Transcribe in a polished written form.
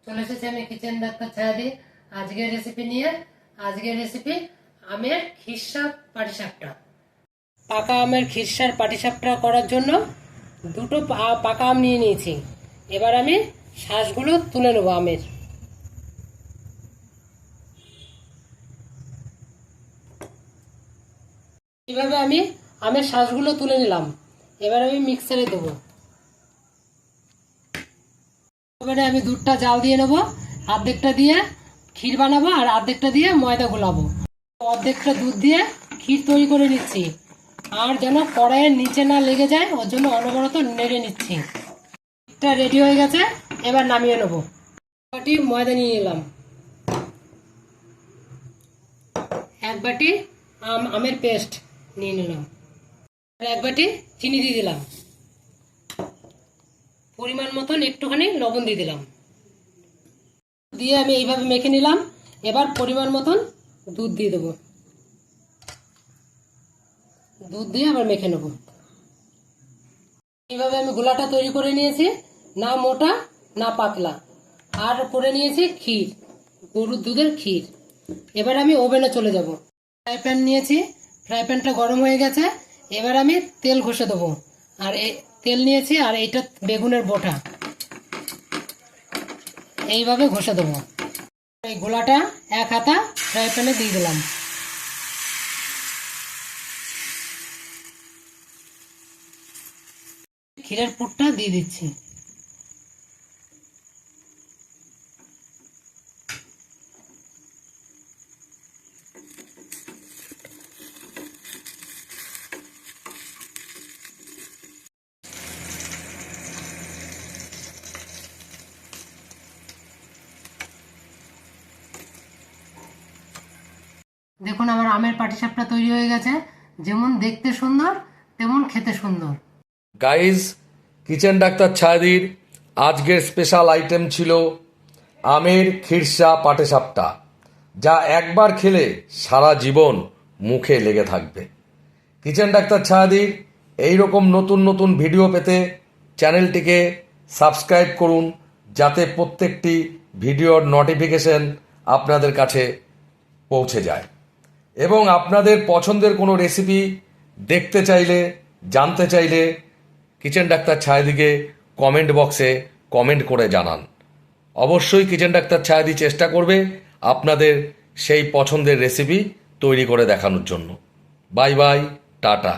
চলে এসেছি আমি কিচেন ডাক্তার ছায়াদি আজকের রেসিপি নিয়ে। আজকের রেসিপি আমের খিরসা পাটিসাপটা। পাকা আমের খিরসার পাটিসাপটা করার জন্য দুটো পাকা আম নিয়ে নিয়েছি। এবার আমি শাঁসগুলো তুলে নেবো আমের। এইভাবে আমি আমের শাঁসগুলো তুলে নিলাম। এবার আমি মিক্সারে দেবো। এবারে আমি দুধটা জাল দিয়ে নেবো, অর্ধেকটা দিয়ে ক্ষীর বানাবো আর অর্ধেকটা দিয়ে ময়দা গোলাবো। অর্ধেকটা দুধ দিয়ে ক্ষীর তৈরি করে নিচ্ছি, আর যেন কড়াইয়ের নিচে না লেগে যায় ওর জন্য অনবরত নেড়ে নিচ্ছি। ক্ষীরটা রেডি হয়ে গেছে, এবার নামিয়ে নেবো। বাটি ময়দা নিয়ে নিলাম, এক বাটি আমের পেস্ট নিয়ে নিলাম, আর এক বাটি চিনি দিয়ে দিলাম, পরিমাণ মতন একটুখানি লবণ দিয়ে দিলাম, দিয়ে আমি এইভাবে মেখে নিলাম। এবার পরিমাণ মতন দুধ দিয়ে দেবো, দুধ দিয়ে আবার মেখে নেব। এইভাবে আমি গোলাটা তৈরি করে নিয়েছি, না মোটা না পাতলা, আর করে নিয়েছি ক্ষীর, গরুর দুধের ক্ষীর। এবার আমি ওভেনে চলে যাব। ফ্রাই প্যান নিয়েছি, ফ্রাই প্যানটা গরম হয়ে গেছে। এবার আমি তেল ঘষে দেবো, আর তেল নিয়েছি, আর এইটা বেগুনের বোটা এইভাবে ঘষে দেবো। এই গোলাটা এক হাতা ফ্রাই প্যানে দিয়ে দিলাম। ক্ষীরের পুরটা দিয়ে দিচ্ছি। দেখুন আমার আমের পাটিসাপটা তৈরি হয়ে গেছে। যেমন দেখতে সুন্দর তেমন খেতে সুন্দর। গাইজ, কিচেন ডাক্তার ছায়াদির আজকের স্পেশাল আইটেম ছিল আমের খিরসা পাটিসাপটা, যা একবার খেলে সারা জীবন মুখে লেগে থাকবে। কিচেন ডাক্তার ছায়াদির এইরকম নতুন নতুন ভিডিও পেতে চ্যানেলটিকে সাবস্ক্রাইব করুন, যাতে প্রত্যেকটি ভিডিওর নোটিফিকেশন আপনাদের কাছে পৌঁছে যায়। এবং আপনাদের পছন্দের কোনো রেসিপি দেখতে চাইলে, জানতে চাইলে কিচেন ডাক্তার ছায়াদিকে কমেন্ট বক্সে কমেন্ট করে জানান। অবশ্যই কিচেন ডাক্তার ছায়াদি চেষ্টা করবে আপনাদের সেই পছন্দের রেসিপি তৈরি করে দেখানোর জন্য। Bye bye, tata.